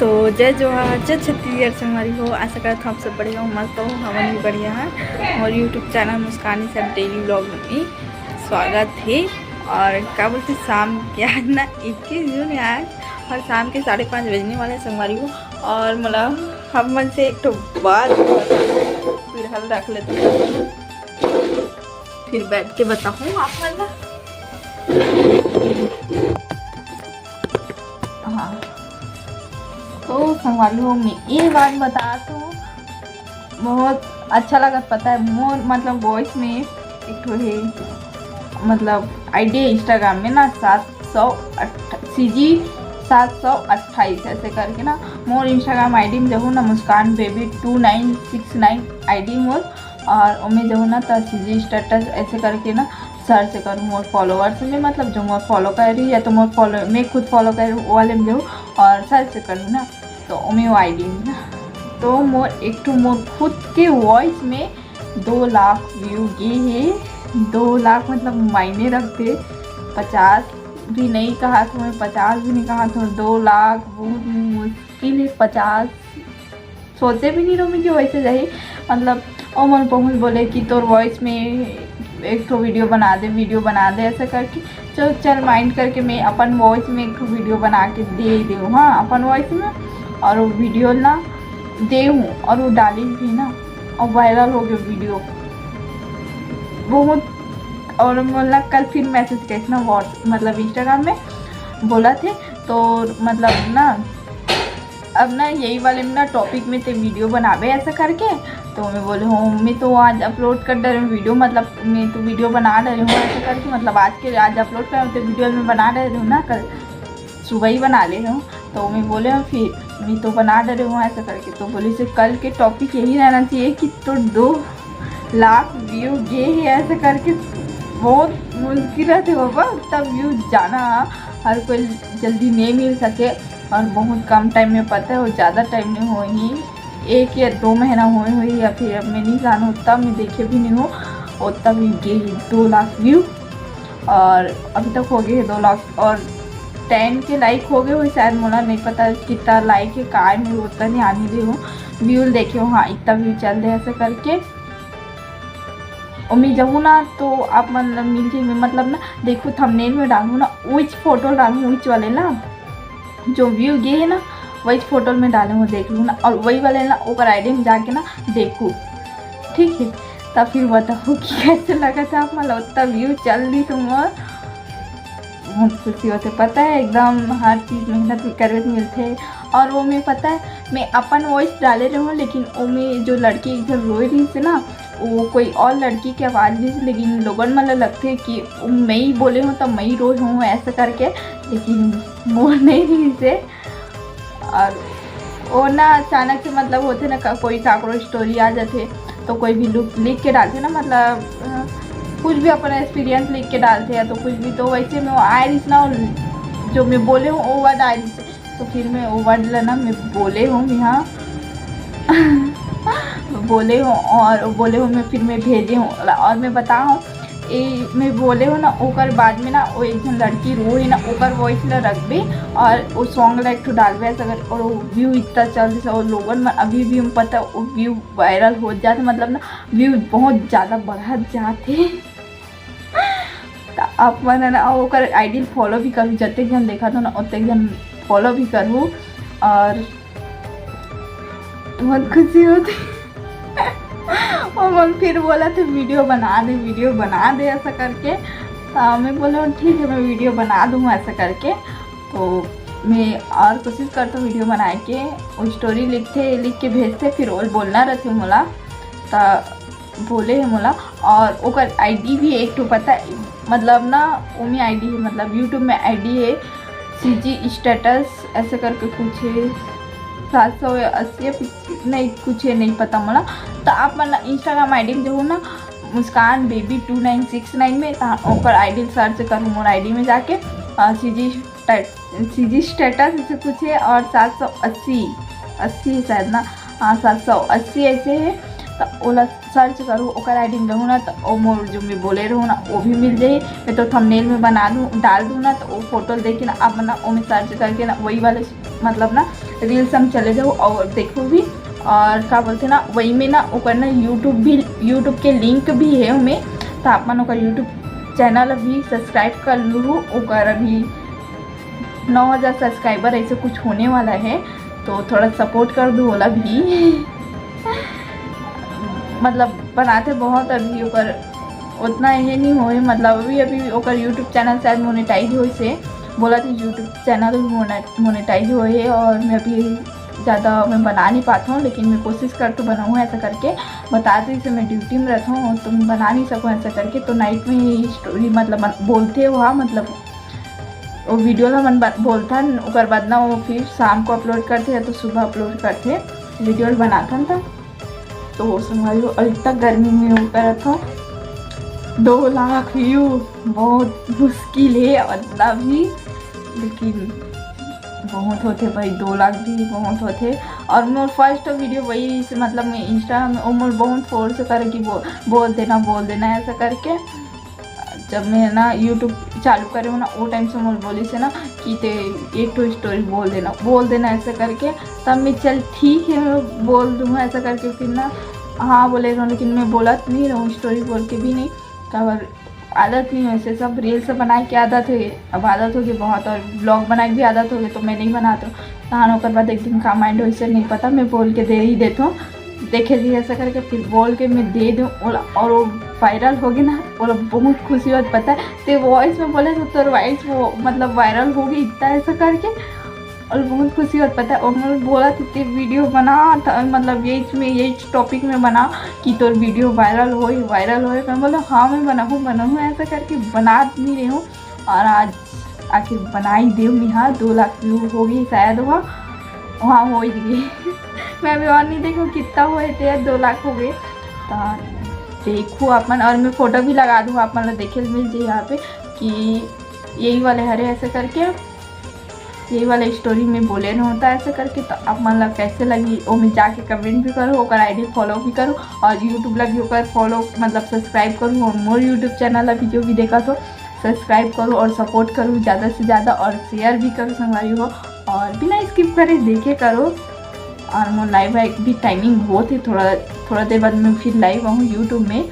तो जय जोहार जय छत्तीसगढ़ से हमारी हो। आशा करता हूँ आप सब बढ़िया हो, मस्त हो, हम भी बढ़िया हैं। और YouTube channel Muskani sir daily vlog में स्वागत है। और क्या बोलते शाम के आज ना 21 जून है आज, और शाम के 5:30 बजने वाले संगवारी हो। और मतलब हम मन से एक तो बात फिर हल रख लेते, फिर बैठ के बताऊँ आप ना। हाँ तो संगवारी हो, मैं ये बात बता तो बहुत अच्छा लगा। पता है मोर मतलब वॉइस में एक तो है मतलब आईडी इंस्टाग्राम में ना 728 ऐसे करके ना मोर इंस्टाग्राम आईडी में जहूँ ना मुस्कान बेबी 2969 आईडी मोर। और उनमें जहूँ ना तो सीजी स्टेटस ऐसे करके ना सर्च करूँ मोर फॉलोअर्स में, मतलब जो मोर फॉलो कर रही है तो मोर फॉलो मैं खुद फॉलो कर वो वाले में जाऊँ और सर्च करूँ ना तो उमें वो आईडी में ना तो मोर एक तो मोर खुद के वॉइस में 2 लाख व्यू ये है। 2 लाख मतलब मायने रखते, 50 भी नहीं कहा तो मैं 50 भी नहीं कहा तो 2 लाख बहुत मुश्किल है। 50 सोचे भी नहीं रहो मुझे वैसे जाही मतलब। और मन पहुँच बोले कि तोर वॉइस में एक तो वीडियो बना दे ऐसा करके। चल माइंड करके मैं अपन वॉइस में एक वीडियो बना के दे दूँ, हाँ अपन वॉइस में। और वो वीडियो ना दे हूँ और वो डाली भी ना और वायरल हो गया वीडियो बहुत। और बोला कल फिर मैसेज किया ना मतलब इंस्टाग्राम में बोला थे तो मतलब ना अब ना यही वाले में ना टॉपिक में ते वीडियो बनावे ऐसा करके। तो मैं बोले हूँ मैं तो आज अपलोड कर दे रही हूँ वीडियो, मतलब मैं तो वीडियो बना रही हूँ ऐसा करके, मतलब आज अपलोड कर तो वीडियो में बना रही हूँ ना, कल सुबह ही बना ले रही हूँ। तो मैं बोले हूँ फिर मैं तो बना दे रही हूँ ऐसा करके। तो बोले से कल के टॉपिक यही रहना चाहिए कि तो 2 लाख व्यू ये है ऐसा करके। बहुत मुश्किल है बाबा तब व्यू जाना, हर कोई जल्दी नहीं मिल सके और बहुत कम टाइम में पता है, और ज़्यादा टाइम नहीं हो ही 1 या 2 महीना हुए या फिर अब मैं नहीं जाना उतना मैं देखे भी नहीं हूँ उतना व्यू ये 2 लाख व्यू। और अभी तक हो गए 2 लाख और 10 के लाइक हो गए हुए शायद, मुझे नहीं पता कितना लाइक है काय में उतना नहीं आने दे हूँ व्यू देखे हो। हाँ इतना व्यू चल रहे ऐसे करके। और मैं जाऊँ ना तो आप मतलब मिल जाइए, मतलब ना देखो थंबनेल में डालूँ ना विच फोटो डालूँ विच वाले ना जो व्यू ये है ना वही फोटो में डाले वो देख लूँ ना, और वही वाले ना ओकर आईडी में जाके ना देखूँ, ठीक है। तब फिर बताओ कि कैसे लगा था आप मतलब उतना व्यू चल रही तुम और बहुत खुशी होते। पता है एकदम हर चीज़ मेहनत करके मिलते। और वो मैं पता है मैं अपन वॉइस डाले रही हूँ, लेकिन वो में जो लड़की इधर रोई रही थी ना वो कोई और लड़की की आवाज़ दी थी, लेकिन लोगन मतलब लगते कि मैं ही बोले हूँ तब मैं ही रोई हूँ ऐसा करके, लेकिन बोल नहीं रही से। और वो ना अचानक से मतलब होते ना कोई काकरो स्टोरी आ जाते तो कोई भी लिख के डालते ना, मतलब कुछ भी अपना एक्सपीरियंस लिख के डालते हैं तो कुछ भी। तो वैसे में वो आए रही ना जो मैं बोले हूँ वो वर्ड आए रही, तो फिर मैं वो वर्ड लेना मैं बोले हूँ यहाँ बोले हूँ और बोले हूँ मैं फिर मैं भेजे हूँ। और मैं बताऊँ मैं बोले हूँ ना ओकर बाद में ना वो एक जन लड़की रोई ना ओकर वॉइस ला रखबे और वो सॉन्ग ला एक ठो डालबे अगर, और वो व्यू इतना चल रहा और लोगन में अभी भी हम पता वो व्यू वायरल हो जाते, मतलब ना व्यू बहुत ज़्यादा बढ़ा जाते। तो आप मैंने ना ओकर आईडी फॉलो भी करूँ, जते जन देखा था ना उतने जन फॉलो भी करूँ और बहुत खुशी होती। और मन फिर बोला था वीडियो बना दे ऐसा करके। तो मैं बोला ठीक है मैं वीडियो बना दूँ ऐसा करके। तो मैं और कोशिश करता हूँ वीडियो बना के वो स्टोरी लिख के भेजते, फिर वो बोलना रहते मोला तो बोले है मोला। और ओकर आईडी भी एक तो पता है मतलब ना उमें आईडी है, मतलब यूट्यूब में आईडी है सीजी स्टेटस ऐसे करके कुछ है 780 नहीं कुछ है नहीं पता मोला। तो आप मतलब इंस्टाग्राम आईडी में जो हो ना मुस्कान बेबी 2969 में ओकर आईडी सर्च करूँ मोर आईडी में जाके सीजी स्टेटस ऐसे कुछ है और 780 शायद ना, हाँ 780 ऐसे है। तो ओला सर्च करूँ ओकर आईडी में रहूँ ना तो ओ मोर जो मैं बोले रहूँ ना वो भी मिल जाए। मैं तो थंबनेल में बना दूँ डाल दूँ ना तो वो फोटो देख के ना अब ना वो में सर्च करके ना वही वाले मतलब ना रील्स हम चले जाऊँ और देखूँ भी। और क्या बोलते ना वही में ना ओकर ना यूट्यूब के लिंक भी है उमें, तो आप मन ओकर यूट्यूब चैनल अभी सब्सक्राइब कर लूँ। ओकर अभी 9000 सब्सक्राइबर ऐसे कुछ होने वाला है, तो थोड़ा सपोर्ट कर दो ओला भी। मतलब बनाते बहुत अभी ओकर उतना ये नहीं होए, मतलब अभी ओकर यूट्यूब चैनल शायद मोनेटाइज हो से बोला था यूट्यूब चैनल मोनेटाइज हो है। और मैं अभी ज़्यादा मैं बना नहीं पाता हूँ, लेकिन मैं कोशिश करती बनाऊँ ऐसा करके। बता दी से मैं ड्यूटी में रहता हूँ तो मैं बना नहीं सकूँ ऐसा करके। तो नाइट में ये स्टोरी मतलब बोलते हुआ मतलब वो वीडियो ला मन बोलता ओकर बाद ना वो फिर शाम को अपलोड करते या तो सुबह अपलोड करते वीडियो बनाता था। तो वो संभाली और इतना गर्मी में वो करा था 2 लाख व्यू बहुत मुश्किल है मतलब भी, लेकिन बहुत होते भाई 2 लाख भी बहुत होते। और मोर फर्स्ट वीडियो वही से मतलब मैं इंस्टा में मोर बहुत फोर्स करे कि बोल देना ऐसा करके। जब मैं ना यूट्यूब चालू करे ना वो टाइम से मोर बोली से ना कि ते एक तो स्टोरी बोल देना ऐसा करके। तब मैं चल ठीक है मैं बोल दूँगा ऐसा करके। फिर ना हाँ बोले रहूँ, लेकिन मैं बोला नहीं रहूँ स्टोरी बोल के भी नहीं। कवर आदत नहीं है वैसे सब रील्स बनाए की आदत है, अब आदत होगी बहुत। और ब्लॉग बनाए भी आदत होगी तो मैं नहीं बनाता हूँ। नहाने होकर बाद एक दिन का माइंड वैसे नहीं पता, मैं बोल के दे ही देता हूँ देखे जी ऐसा करके। फिर बोल के मैं दे दूँ और वो वायरल होगी ना और बहुत खुशी होती पता है। तो वॉइस में बोले तो वॉइस वो मतलब वायरल होगी इतना ऐसा करके और बहुत खुशी होती पता है। और मैं बोला तो वीडियो बना था मतलब यही टॉपिक में बना कि तो वीडियो वायरल हो। मैं बोला हाँ मैं बनाऊँ ऐसा करके बना नहीं रही हूँ। और आज आखिर बना ही दे यहाँ 2 लाख व्यू हो गई शायद वहाँ हो ही गई। मैं अभी और नहीं देखूँ कितना हुए थे 2 लाख हो गए तो देखूँ अपन। और मैं फ़ोटो भी लगा दूँ आप मतलब देखे मिल जाए यहाँ पे कि यही वाले हरे ऐसे करके यही वाला स्टोरी में बोले न होता ऐसे करके। तो आप मतलब कैसे लगी वो में जाके कमेंट भी करो, ओकर आईडी फॉलो भी करो और यूट्यूब लगी ओकर फॉलो मतलब सब्सक्राइब करूँ। और मोर यूट्यूब चैनल अभी जो भी देखा तो सब्सक्राइब करो और सपोर्ट करूँ ज़्यादा से ज़्यादा और शेयर भी करो संगवारी हो और बिना स्किप करे देखे करो। और मोर लाइव भी टाइमिंग बहुत ही थोड़ा देर बाद मैं फिर लाइव आऊँ यूट्यूब में।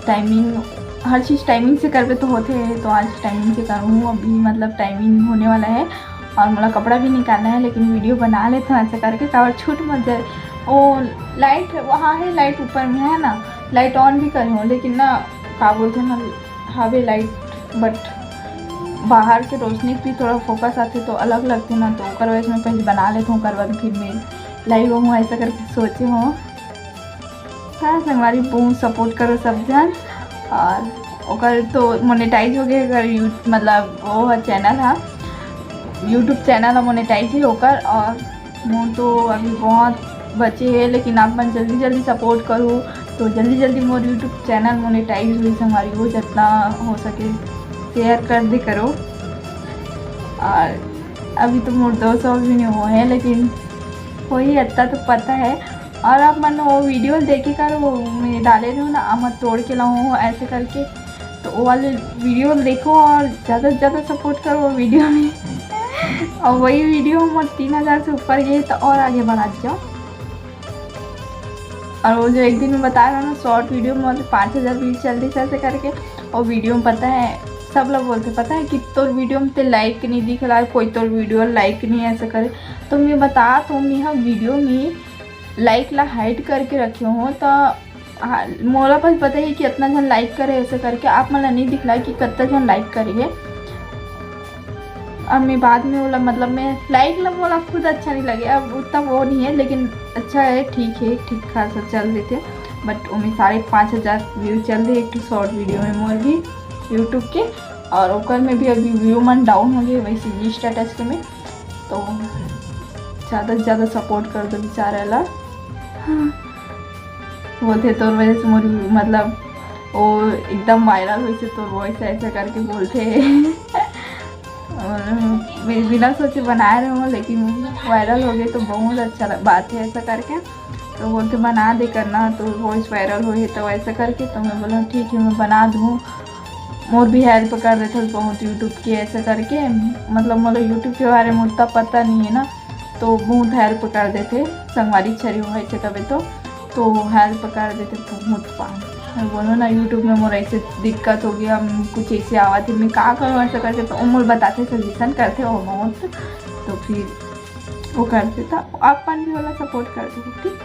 टाइमिंग हर चीज़ टाइमिंग से करवे तो होते हैं, तो आज टाइमिंग से करूँ अभी मतलब टाइमिंग होने वाला है। और मुझे कपड़ा भी निकालना है लेकिन वीडियो बना लेते हैं ऐसे करके कावर छूट मत जाए। वो लाइट वहाँ है, लाइट ऊपर में है ना, लाइट ऑन भी करी हूँ लेकिन ना क्या बोलते हैं ना हवे लाइट बट बाहर के रोशनी भी थोड़ा फोकस आते तो अलग लगते ना। तो कर वजह मैं पहले बना लेता हूँ करवा फिर मैं लाइव हूँ ऐसा करके सोचे हूँ। हाँ संगवारी बहुत सपोर्ट करो सब जन। और ओकर तो मोनेटाइज हो गए अगर मतलब वो चैनल है यूट्यूब चैनल है मोनेटाइज ही होकर। और वो तो अभी बहुत बचे हैं लेकिन आप मन जल्दी सपोर्ट करूँ तो जल्दी मोर यूट्यूब चैनल मोनेटाइज हुई हमारी वो जितना हो सके शेयर कर दे करो। और अभी तो मोर 200 भी नहीं हुए हैं लेकिन वही इतना तो पता है। और आप मन वो वीडियो देखे करो वो मैं डाले रही हूँ ना आमद तोड़ के लाऊँ ऐसे करके, तो वो वाले वीडियो देखो और ज़्यादा से ज़्यादा सपोर्ट करो वो वीडियो में। और वही वीडियो मोर 3000 से ऊपर गए तो और आगे बढ़ा जाओ। और वो जो एक दिन में बता रहा हूँ ना शॉर्ट वीडियो में मतलब 5000 व्यूज चल रही ऐसे करके। और वीडियो में पता है सब लोग बोलते पता है कि तोर वीडियो में तो लाइक नहीं दिख रहा है, कोई तोर वीडियो लाइक नहीं ऐसे करे। तो मैं बता तो मैं यहाँ वीडियो में लाइक ला हाइड करके रखे हूँ तो मोला पास पता है कि इतना जन लाइक करे ऐसे करके। आप मतलब नहीं दिख रहा है कि कितना जन लाइक करिए। अब मैं बाद में बोला मतलब मैं लाइक ला मोला खुद अच्छा नहीं लगे, अब उतना वो नहीं है लेकिन अच्छा है ठीक खासा चल रहे थे। बट वो में 5500 व्यू चल रहे एक शॉर्ट वीडियो में मोर भी यूट्यूब के। और ओकर में भी अभी व्यू मन डाउन हो गए वैसे जी स्टेटस के में। तो ज़्यादा से ज़्यादा सपोर्ट कर दो बेचारा ला। वो थे तो वजह से मोरी मतलब वो एकदम वायरल हुई से तो वॉइस ऐसा करके बोलते और मैं बिना सोचे बनाए रहे हूँ लेकिन वायरल हो गए तो बहुत अच्छा बात है ऐसा करके। तो बोलते बना दे करना तो वॉइस वायरल हो है तो ऐसा करके। तो मैं बोला ठीक है मैं बना दूँ, मोर भी हेल्प कर रहे थे बहुत यूट्यूब की ऐसा करके। मतलब मोला यूट्यूब के बारे में उतना पता नहीं है ना, तो बहुत हेल्प कर देते संगवारी छरी हो कभी तो हेल्प कर देते बहुत पान। मैं बोलो ना यूट्यूब में मोर ऐसे दिक्कत हो गया, कुछ ऐसे आवा थी मैं क्या करूँ ऐसा करके, तो मोर बताते सजेशन करते हो बहुत, तो फिर वो करते था। अपन भी वाला सपोर्ट करते थे ठीक।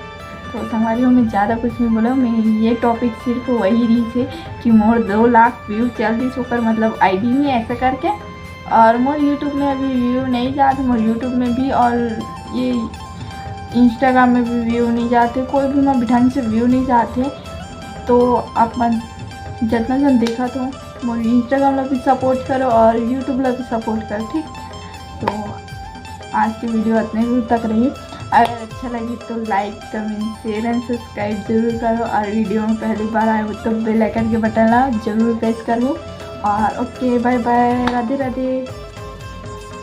तो संगवारी में ज़्यादा कुछ नहीं बोला, मैं ये टॉपिक सिर्फ वही रही थी कि मोर 2 लाख व्यू चल रही होकर मतलब आईडी में ऐसा करके। और मोर यूट्यूब में अभी व्यू नहीं जाते, मोर यूट्यूब में भी और ये इंस्टाग्राम में भी व्यू नहीं जाते, कोई भी मैं ढंग से व्यू नहीं जाते। तो अपन जितना जन देखा तो मोर इंस्टाग्राम ला भी सपोर्ट करो और यूट्यूब ला भी सपोर्ट करो ठीक। तो आज की वीडियो इतने दूर तक रही। अगर अच्छा लगे तो like comment share and subscribe जरूर करो, और वीडियो में पहली बार आए हो तो बेल आइकन के बटन ला जरूर प्रेस करो। और okay bye bye, Radhe Radhe.